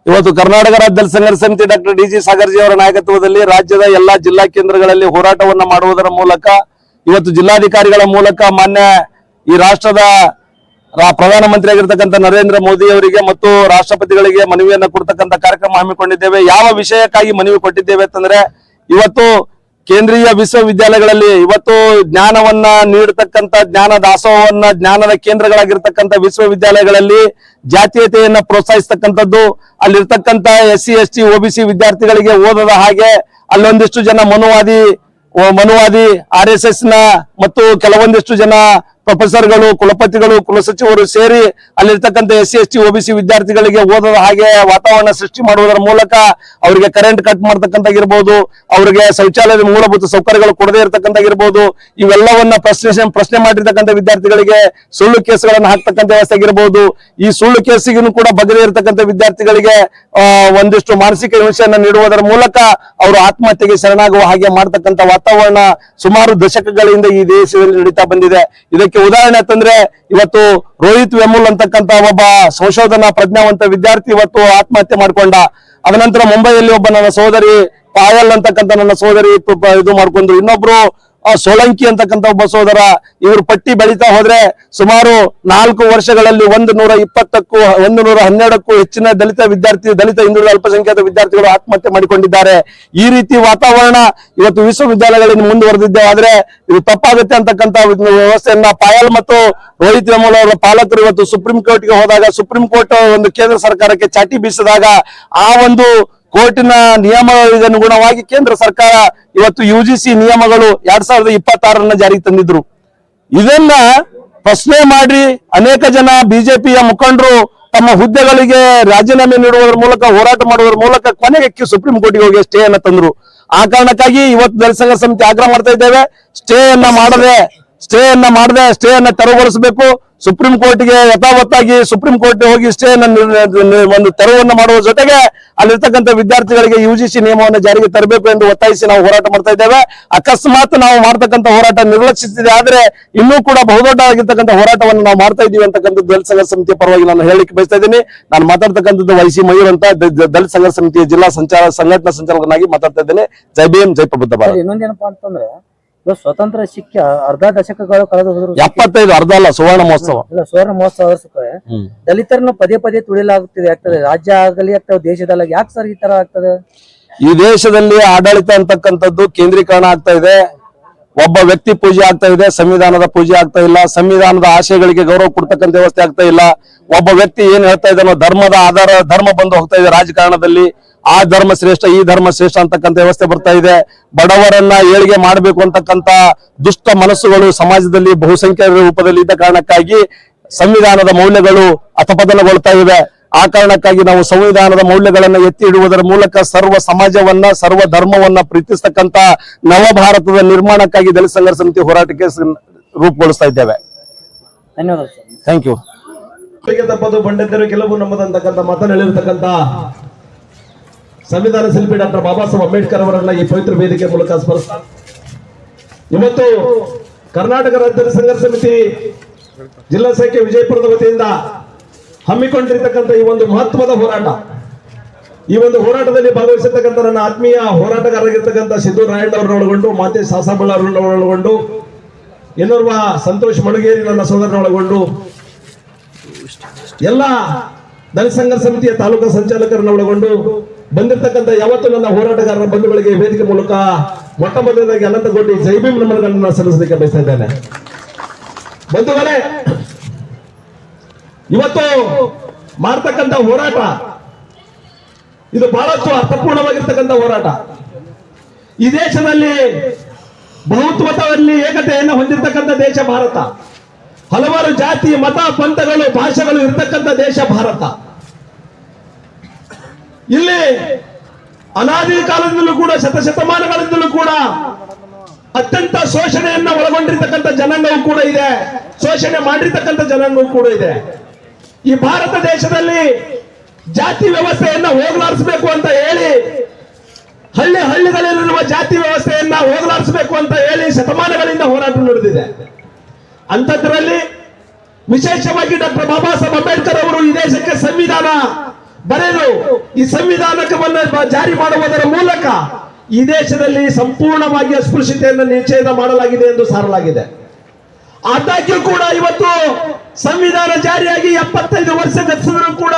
ಇವತ್ತು ಕರ್ನಾಟಕ ರಾಜ್ಯ ದಲಿತ ಸಂಘರ್ಷ ಸಮಿತಿ ಡಾಕ್ಟರ್ ಡಿ.ಜಿ. ಸಾಗರ್ಜಿ ಅವರ ನಾಯಕತ್ವದಲ್ಲಿ ರಾಜ್ಯದ ಎಲ್ಲಾ ಜಿಲ್ಲಾ ಕೇಂದ್ರಗಳಲ್ಲಿ ಹೋರಾಟವನ್ನ ಮಾಡುವುದರ ಮೂಲಕ ಇವತ್ತು ಜಿಲ್ಲಾಧಿಕಾರಿಗಳ ಮೂಲಕ ಮಾನ್ಯ ಈ ರಾಷ್ಟ್ರದ ಪ್ರಧಾನಮಂತ್ರಿ ಆಗಿರ್ತಕ್ಕಂಥ ನರೇಂದ್ರ ಮೋದಿ ಅವರಿಗೆ ಮತ್ತು ರಾಷ್ಟ್ರಪತಿಗಳಿಗೆ ಮನವಿಯನ್ನ ಕೊಡ್ತಕ್ಕಂಥ ಕಾರ್ಯಕ್ರಮ ಹಮ್ಮಿಕೊಂಡಿದ್ದೇವೆ. ಯಾವ ವಿಷಯಕ್ಕಾಗಿ ಮನವಿ ಕೊಟ್ಟಿದ್ದೇವೆ ಅಂತಂದ್ರೆ ಇವತ್ತು ಕೇಂದ್ರೀಯ ವಿಶ್ವವಿದ್ಯಾಲಯಗಳಲ್ಲಿ ಇವತ್ತು ಜ್ಞಾನವನ್ನ ನೀಡತಕ್ಕಂಥ ಜ್ಞಾನ ದಾಸೋಹವನ್ನ ಜ್ಞಾನದ ಕೇಂದ್ರಗಳಾಗಿರ್ತಕ್ಕಂಥ ವಿಶ್ವವಿದ್ಯಾಲಯಗಳಲ್ಲಿ ಜಾತೀಯತೆಯನ್ನ ಪ್ರೋತ್ಸಾಹಿಸ್ತಕ್ಕಂಥದ್ದು, ಅಲ್ಲಿರ್ತಕ್ಕಂಥ SC ST OBC ವಿದ್ಯಾರ್ಥಿಗಳಿಗೆ ಓದದ ಹಾಗೆ ಅಲ್ಲೊಂದಿಷ್ಟು ಜನ ಮನುವಾದಿ RSS ನ ಮತ್ತು ಕೆಲವೊಂದಿಷ್ಟು ಜನ ಪ್ರೊಫೆಸರ್ಗಳು, ಕುಲಪತಿಗಳು, ಕುಲಸಚಿವರು ಸೇರಿ ಅಲ್ಲಿರ್ತಕ್ಕಂಥ SC ST OBC ವಿದ್ಯಾರ್ಥಿಗಳಿಗೆ ಓದದ ಹಾಗೆ ವಾತಾವರಣ ಸೃಷ್ಟಿ ಮಾಡುವುದರ ಮೂಲಕ ಅವರಿಗೆ ಕರೆಂಟ್ ಕಟ್ ಮಾಡ್ತಕ್ಕಂಥಾಗಿರ್ಬೋದು, ಅವರಿಗೆ ಶೌಚಾಲಯದ ಮೂಲಭೂತ ಸೌಕರ್ಯಗಳು ಕೊಡದೇ ಇರತಕ್ಕಂಥಾಗಿರ್ಬೋದು, ಇವೆಲ್ಲವನ್ನ ಪ್ರಶ್ನೆ ಮಾಡಿರ್ತಕ್ಕಂಥ ವಿದ್ಯಾರ್ಥಿಗಳಿಗೆ ಸುಳ್ಳು ಕೇಸುಗಳನ್ನು ಹಾಕ್ತಕ್ಕಂಥ ವ್ಯವಸ್ಥೆ ಆಗಿರ್ಬೋದು. ಈ ಸುಳ್ಳು ಕೇಸಿಗೂ ಕೂಡ ಬಗೆದೇ ಇರತಕ್ಕಂಥ ವಿದ್ಯಾರ್ಥಿಗಳಿಗೆ ಒಂದಿಷ್ಟು ಮಾನಸಿಕ ಹಿಂಸೆಯನ್ನು ನೀಡುವುದರ ಮೂಲಕ ಅವರು ಆತ್ಮಹತ್ಯೆಗೆ ಶರಣಾಗುವ ಹಾಗೆ ಮಾಡ್ತಕ್ಕಂಥ ವಾತಾವರಣ ಸುಮಾರು ದಶಕಗಳಿಂದ ಈ ದೇಶದಲ್ಲಿ ನಡೀತಾ ಬಂದಿದೆ. ಇದಕ್ಕೆ ಉದಾಹರಣೆ ಅಂತಂದ್ರೆ ಇವತ್ತು ರೋಹಿತ್ ವೆಮುಲ್ ಅಂತಕ್ಕಂಥ ಒಬ್ಬ ಸಂಶೋಧನಾ ಪ್ರಜ್ಞಾವಂತ ವಿದ್ಯಾರ್ಥಿ ಇವತ್ತು ಆತ್ಮಹತ್ಯೆ ಮಾಡ್ಕೊಂಡ. ಅದ ನಂತರ ಮುಂಬೈಯಲ್ಲಿ ಒಬ್ಬ ನನ್ನ ಸಹೋದರಿ ಪಾಯಲ್ ಅಂತಕ್ಕಂಥ ನನ್ನ ಸಹೋದರಿ ಇದು ಮಾಡ್ಕೊಂಡ್ರು. ಇನ್ನೊಬ್ರು ಸೋಲಂಕಿ ಅಂತಕ್ಕಂಥ ಒಬ್ಬ ಸಹೋದರ. ಇವರು ಪಟ್ಟಿ ಬೆಳೀತಾ ಹೋದ್ರೆ ಸುಮಾರು 4 ವರ್ಷಗಳಲ್ಲಿ 120ಕ್ಕೂ 112ಕ್ಕೂ ಹೆಚ್ಚಿನ ದಲಿತ ಹಿಂದುಳಿದ ಅಲ್ಪಸಂಖ್ಯಾತ ವಿದ್ಯಾರ್ಥಿಗಳು ಆತ್ಮಹತ್ಯೆ ಮಾಡಿಕೊಂಡಿದ್ದಾರೆ. ಈ ರೀತಿ ವಾತಾವರಣ ಇವತ್ತು ವಿಶ್ವವಿದ್ಯಾಲಯಗಳಲ್ಲಿ ಮುಂದುವರೆದಿದ್ದೆ ಆದ್ರೆ ಇದು ತಪ್ಪಾಗುತ್ತೆ ಅಂತಕ್ಕಂಥ ವ್ಯವಸ್ಥೆಯನ್ನ ಪಾಯಲ್ ಮತ್ತು ರೋಹಿತ್ ವೆಮುಲ್ ಅವರ ಪಾಲಕರು ಇವತ್ತು ಸುಪ್ರೀಂ ಕೋರ್ಟ್ಗೆ ಹೋದಾಗ ಸುಪ್ರೀಂ ಕೋರ್ಟ್ ಒಂದು ಕೇಂದ್ರ ಸರ್ಕಾರಕ್ಕೆ ಚಾಟಿ ಬೀಸಿದಾಗ ಆ ಒಂದು ಕೋರ್ಟಿನ ನಿಯಮಗಳಿಗೆ ಅನುಗುಣವಾಗಿ ಕೇಂದ್ರ ಸರ್ಕಾರ ಇವತ್ತು UGC ನಿಯಮಗಳು 2026 ಜಾರಿಗೆ ತಂದಿದ್ರು. ಇದನ್ನ ಪ್ರಶ್ನೆ ಮಾಡಿ ಅನೇಕ ಜನ ಬಿಜೆಪಿಯ ಮುಖಂಡರು ತಮ್ಮ ಹುದ್ದೆಗಳಿಗೆ ರಾಜೀನಾಮೆ ನೀಡುವುದರ ಮೂಲಕ ಹೋರಾಟ ಮಾಡುವುದರ ಮೂಲಕ ಕೊನೆಗೆ ಸುಪ್ರೀಂ ಕೋರ್ಟ್ಗೆ ಹೋಗಿ ಸ್ಟೇ ಅನ್ನ ತಂದ್ರು. ಆ ಕಾರಣಕ್ಕಾಗಿ ಇವತ್ತು ದಲಿತ ಸಂಘರ್ಷ ಸಮಿತಿ ಆಗ್ರಹ ಮಾಡ್ತಾ ಇದ್ದೇವೆ. ಸ್ಟೇ ಅನ್ನ ತೆರವುಗೊಳಿಸಬೇಕು. ಸುಪ್ರೀಂ ಕೋರ್ಟ್ಗೆ ಯಥಾವತ್ತಾಗಿ ಸುಪ್ರೀಂ ಕೋರ್ಟ್ ಹೋಗಿ ಸ್ಟೇ ಒಂದು ತೆರವನ್ನು ಮಾಡುವ ಜೊತೆಗೆ ಅಲ್ಲಿರ್ತಕ್ಕಂಥ ವಿದ್ಯಾರ್ಥಿಗಳಿಗೆ UGC ನಿಯಮವನ್ನು ಜಾರಿಗೆ ತರಬೇಕು ಎಂದು ಒತ್ತಾಯಿಸಿ ನಾವು ಹೋರಾಟ ಮಾಡ್ತಾ ಇದ್ದೇವೆ. ಅಕಸ್ಮಾತ್ ನಾವು ಮಾಡ್ತಕ್ಕಂಥ ಹೋರಾಟ ನಿರ್ಲಕ್ಷಿಸಿದೆ ಆದ್ರೆ ಇನ್ನೂ ಕೂಡ ಬಹುದೊಡ್ಡ ಆಗಿರ್ತಕ್ಕಂಥ ಹೋರಾಟವನ್ನು ನಾವು ಮಾಡ್ತಾ ಇದ್ದೀವಿ ಅಂತಕ್ಕಂಥದ್ದು ದಲಿತ ಸಂಘರ್ಷ ಸಮಿತಿಯ ಪರವಾಗಿ ನಾನು ಹೇಳಿಕ್ಕೆ ಬಯಸ್ತಾ ಇದ್ದೀನಿ. ನಾನು ಮಾತಾಡ್ತಕ್ಕಂಥದ್ದು YC ಮಯೂರ್ ಅಂತ ದಲಿತ ಸಂಘರ್ಷ ಸಮಿತಿಯ ಜಿಲ್ಲಾ ಸಂಘಟನಾ ಸಂಚಾಲಕನಾಗಿ ಮಾತಾಡ್ತಾ ಇದ್ದೇನೆ. ಜೈ ಭೀಮ್, ಜೈ ಪ್ರಬುದ್ಧ ಭಾರತ. ಇನ್ನೊಂದೇನಪ್ಪಾ ಅಂತಂದ್ರೆ ಸ್ವತಂತ್ರ ಸಿಕ್ಕಿ ಅರ್ಧ ದಶಕಗಳು ಕಳೆದು ಹೋದ್ರು. 75 ಅರ್ಧ ಅಲ್ಲ, ಸುವರ್ಣ ಮಹೋತ್ಸವ ದಲಿತರನ್ನು ಪದೇ ಪದೇ ತುಳಿಲಾಗುತ್ತಿದೆ ಆಗ್ತದೆ. ರಾಜ್ಯ ಆಗಲಿ ಅಥವಾ ದೇಶದಲ್ಲಿ ಯಾಕೆ ಸರ್ ಈ ತರ ಆಗ್ತದೆ? ಈ ದೇಶದಲ್ಲಿ ಆಡಳಿತ ಅಂತಕ್ಕಂಥದ್ದು ಕೇಂದ್ರೀಕರಣ ಆಗ್ತಾ ಇದೆ. ಒಬ್ಬ ವ್ಯಕ್ತಿ ಪೂಜೆ ಆಗ್ತಾ ಇದೆ, ಸಂವಿಧಾನದ ಪೂಜೆ ಆಗ್ತಾ ಇಲ್ಲ. ಸಂವಿಧಾನದ ಆಶಯಗಳಿಗೆ ಗೌರವ ಕೊಡ್ತಕ್ಕಂಥ ವ್ಯವಸ್ಥೆ ಆಗ್ತಾ ಇಲ್ಲ. ಒಬ್ಬ ವ್ಯಕ್ತಿ ಏನ್ ಹೇಳ್ತಾ ಇದ್ದಾನೋ ಧರ್ಮದ ಆಧಾರ ಧರ್ಮ ಬಂದು ಹೋಗ್ತಾ ಇದೆ ರಾಜಕಾರಣದಲ್ಲಿ. ಆ ಧರ್ಮ ಶ್ರೇಷ್ಠ, ಈ ಧರ್ಮ ಶ್ರೇಷ್ಠ ಅಂತಕ್ಕಂಥ ವ್ಯವಸ್ಥೆ ಬರ್ತಾ ಇದೆ. ಬಡವರನ್ನ ಏಳಿಗೆ ಮಾಡಬೇಕು ಅಂತಕ್ಕಂಥ ದುಷ್ಟ ಮನಸ್ಸುಗಳು ಸಮಾಜದಲ್ಲಿ ಬಹುಸಂಖ್ಯಾತರ ರೂಪದಲ್ಲಿ ಇದ್ದ ಕಾರಣಕ್ಕಾಗಿ ಸಂವಿಧಾನದ ಮೌಲ್ಯಗಳು ಅಧಪತನಗೊಳ್ತಾ ಇವೆ. ಆ ಕಾರಣಕ್ಕಾಗಿ ನಾವು ಸಂವಿಧಾನದ ಮೌಲ್ಯಗಳನ್ನು ಎತ್ತಿ ಇಡುವುದರ ಮೂಲಕ ಸರ್ವ ಸಮಾಜವನ್ನ ಸರ್ವ ಧರ್ಮವನ್ನ ಪ್ರೀತಿಸ್ತಕ್ಕಂಥ ನವ ಭಾರತದ ನಿರ್ಮಾಣಕ್ಕಾಗಿ ದಲಿತ ಸಂಘರ್ಷ ಸಮಿತಿ ಹೋರಾಟಕ್ಕೆ ರೂಪುಗೊಳಿಸ್ತಾ ಇದ್ದೇವೆ. ಧನ್ಯವಾದ. Thank you. ತಪ್ಪದು ಬಂಡೆದ್ದರು ಕೆಲವು ನಮ್ಮದಂತಕ್ಕಂಥ ಮಾತನ್ನು ಹೇಳಿರ್ತಕ್ಕಂಥ ಸಂವಿಧಾನ ಶಿಲ್ಪಿ ಡಾಕ್ಟರ್ ಬಾಬಾ ಸಾಹೇಬ್ ಅಂಬೇಡ್ಕರ್ ಅವರನ್ನ ಈ ಪವಿತ್ರ ವೇದಿಕೆ ಮೂಲಕ ಸ್ಮರಿಸ್ತಾ ಇವತ್ತು ಕರ್ನಾಟಕ ರಾಜ್ಯ ಸಂಘರ್ಷ ಸಮಿತಿ ಜಿಲ್ಲಾ ಶಾಖೆ ವಿಜಯಪುರದ ವತಿಯಿಂದ ಹಮ್ಮಿಕೊಂಡಿರ್ತಕ್ಕಂಥ ಈ ಒಂದು ಮಹತ್ವದ ಹೋರಾಟ, ಈ ಒಂದು ಹೋರಾಟದಲ್ಲಿ ಭಾಗವಹಿಸಿರ್ತಕ್ಕಂಥ ನನ್ನ ಆತ್ಮೀಯ ಹೋರಾಟಗಾರರಾಗಿರ್ತಕ್ಕಂಥ ಸಿದ್ದು ರಾಯಣ್ಣ ಅವರನ್ನು ಒಳಗೊಂಡು, ಮಾತೆ ಸಾಸಾಬಳ್ಳ ಅವರನ್ನು ಒಳಗೊಂಡು, ಇನ್ನೋರ್ವ ಸಂತೋಷ್ ಮಣಗೇರಿ ನನ್ನ ಸೋದರನ ಒಳಗೊಂಡು ಎಲ್ಲ ದಲಿತ ಸಂಘರ್ಷ ಸಮಿತಿಯ ತಾಲೂಕಾ ಸಂಚಾಲಕರನ್ನು ಒಳಗೊಂಡು ಬಂದಿರತಕ್ಕಂಥ ಯಾವತ್ತು ನನ್ನ ಹೋರಾಟಗಾರರ ಬಂಧುಗಳಿಗೆ ವೇದಿಕೆ ಮೂಲಕ ಮೊಟ್ಟ ಮೊದಲನೇದಾಗಿ ಅನಂತಕೋಟಿ ಜೈ ಭೀಮ್ ನಮನಗಳನ್ನು ಸಲ್ಲಿಸಲಿಕ್ಕೆ ಬಯಸ್ತಾ ಇದ್ದೇನೆ. ಬಂಧುಗಳೇ, ಇವತ್ತು ಮಾಡ್ತಕ್ಕಂಥ ಹೋರಾಟ ಇದು ಬಹಳಷ್ಟು ಅರ್ಥಪೂರ್ಣವಾಗಿರ್ತಕ್ಕಂಥ ಹೋರಾಟ. ಈ ದೇಶದಲ್ಲಿ ಬಹುತ್ವದಲ್ಲಿ ಏಕತೆಯನ್ನು ಹೊಂದಿರತಕ್ಕಂಥ ದೇಶ ಭಾರತ. ಹಲವಾರು ಜಾತಿ, ಮತ, ಪಂಥಗಳು, ಭಾಷೆಗಳು ಇರತಕ್ಕಂಥ ದೇಶ ಭಾರತ. ಇಲ್ಲಿ ಅನಾದಿ ಕಾಲದಿಂದಲೂ ಕೂಡ ಶತಶತಮಾನಗಳಿಂದಲೂ ಕೂಡ ಅತ್ಯಂತ ಶೋಷಣೆಯನ್ನ ಒಳಗೊಂಡಿರ್ತಕ್ಕಂಥ ಜನಾಂಗವೂ ಕೂಡ ಇದೆ, ಶೋಷಣೆ ಮಾಡಿರ್ತಕ್ಕಂಥ ಜನಾಂಗವೂ ಕೂಡ ಇದೆ. ಈ ಭಾರತ ದೇಶದಲ್ಲಿ ಜಾತಿ ವ್ಯವಸ್ಥೆಯನ್ನ ಹೋಗಲಾಡಿಸಬೇಕು ಅಂತ ಹೇಳಿ ಹಳ್ಳಿಗಳಲ್ಲಿರುವ ಜಾತಿ ವ್ಯವಸ್ಥೆಯನ್ನ ಹೋಗಲಾಡಿಸಬೇಕು ಅಂತ ಹೇಳಿ ಶತಮಾನಗಳಿಂದ ಹೋರಾಟ ನಡೆದಿದೆ. ಅಂಥದ್ರಲ್ಲಿ ವಿಶೇಷವಾಗಿ ಡಾಕ್ಟರ್ ಬಾಬಾ ಸಾಹೇಬ್ ಅಂಬೇಡ್ಕರ್ ಅವರು ಈ ದೇಶಕ್ಕೆ ಸಂವಿಧಾನ ಬರೆದು ಈ ಸಂವಿಧಾನಕವನ್ನು ಜಾರಿ ಮಾಡುವುದರ ಮೂಲಕ ಈ ದೇಶದಲ್ಲಿ ಸಂಪೂರ್ಣವಾಗಿ ಅಸ್ಪೃಶ್ಯತೆಯನ್ನು ನಿಷೇಧ ಮಾಡಲಾಗಿದೆ ಎಂದು ಸಾರಲಾಗಿದೆ. ಆದಾಗ್ಯೂ ಕೂಡ ಇವತ್ತು ಸಂವಿಧಾನ ಜಾರಿಯಾಗಿ 75 ವರ್ಷ ಗತಿಸಿದ್ರು ಕೂಡ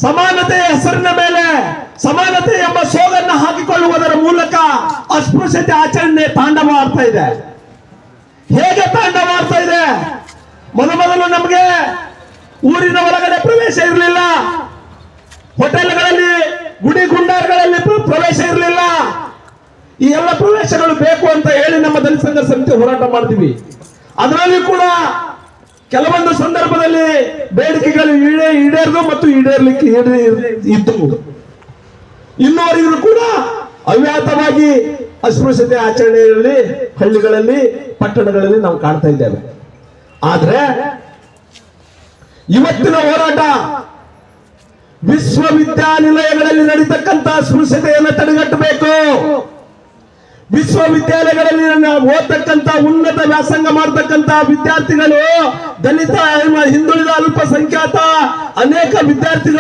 ಸಮಾನತೆಯ ಹೆಸರಿನ ಮೇಲೆ ಸಮಾನತೆ ಎಂಬ ಸೋಗನ್ನು ಹಾಕಿಕೊಳ್ಳುವುದರ ಮೂಲಕ ಅಸ್ಪೃಶ್ಯತೆ ಆಚರಣೆ ತಾಂಡವ ಆಡ್ತಾ ಇದೆ. ಹೇಗೆ ತಾಂಡವ ಆಡ್ತಾ ಇದೆ? ಮೊದಲು ನಮಗೆ ಊರಿನ ಒಳಗಡೆ ಪ್ರವೇಶ ಇರಲಿಲ್ಲ, ಹೋಟೆಲ್ಗಳಲ್ಲಿ ಗುಡಿ ಗುಂಡಾರ್ಗಳಲ್ಲಿ ಪ್ರವೇಶ ಇರಲಿಲ್ಲ. ಈ ಎಲ್ಲ ಪ್ರವೇಶಗಳು ಬೇಕು ಅಂತ ಹೇಳಿ ನಮ್ಮ ದಲಿತ ಸಂಘರ್ಷ ಸಮಿತಿ ಹೋರಾಟ ಮಾಡ್ತೀವಿ. ಅದರಲ್ಲಿ ಕೂಡ ಕೆಲವೊಂದು ಸಂದರ್ಭದಲ್ಲಿ ಬೇಡಿಕೆಗಳು ಈಡೇರದು ಮತ್ತು ಈಡೇರ್ಲಿಕ್ಕೆ ಇದ್ದವು. ಇನ್ನುವರೆಗೂ ಕೂಡ ಅವ್ಯಾತವಾಗಿ ಅಸ್ಪೃಶ್ಯತೆ ಆಚರಣೆಯಲ್ಲಿ ಹಳ್ಳಿಗಳಲ್ಲಿ ಪಟ್ಟಣಗಳಲ್ಲಿ ನಾವು ಕಾಣ್ತಾ ಇದ್ದೇವೆ. ಆದ್ರೆ ಇವತ್ತಿನ ಹೋರಾಟ ವಿಶ್ವವಿದ್ಯಾನಿಲಯಗಳಲ್ಲಿ ನಡೀತಕ್ಕಂಥ ಅಸ್ಪೃಶ್ಯತೆಯನ್ನು ತಡೆಗಟ್ಟಬೇಕು. ವಿಶ್ವವಿದ್ಯಾಲಯಗಳಲ್ಲಿ ಓದ್ತಕ್ಕಂಥ ಉನ್ನತ ವ್ಯಾಸಂಗ ಮಾಡತಕ್ಕಂಥ ವಿದ್ಯಾರ್ಥಿಗಳು, ದಲಿತ, ಹಿಂದುಳಿದ, ಅಲ್ಪಸಂಖ್ಯಾತ ಅನೇಕ ವಿದ್ಯಾರ್ಥಿಗಳು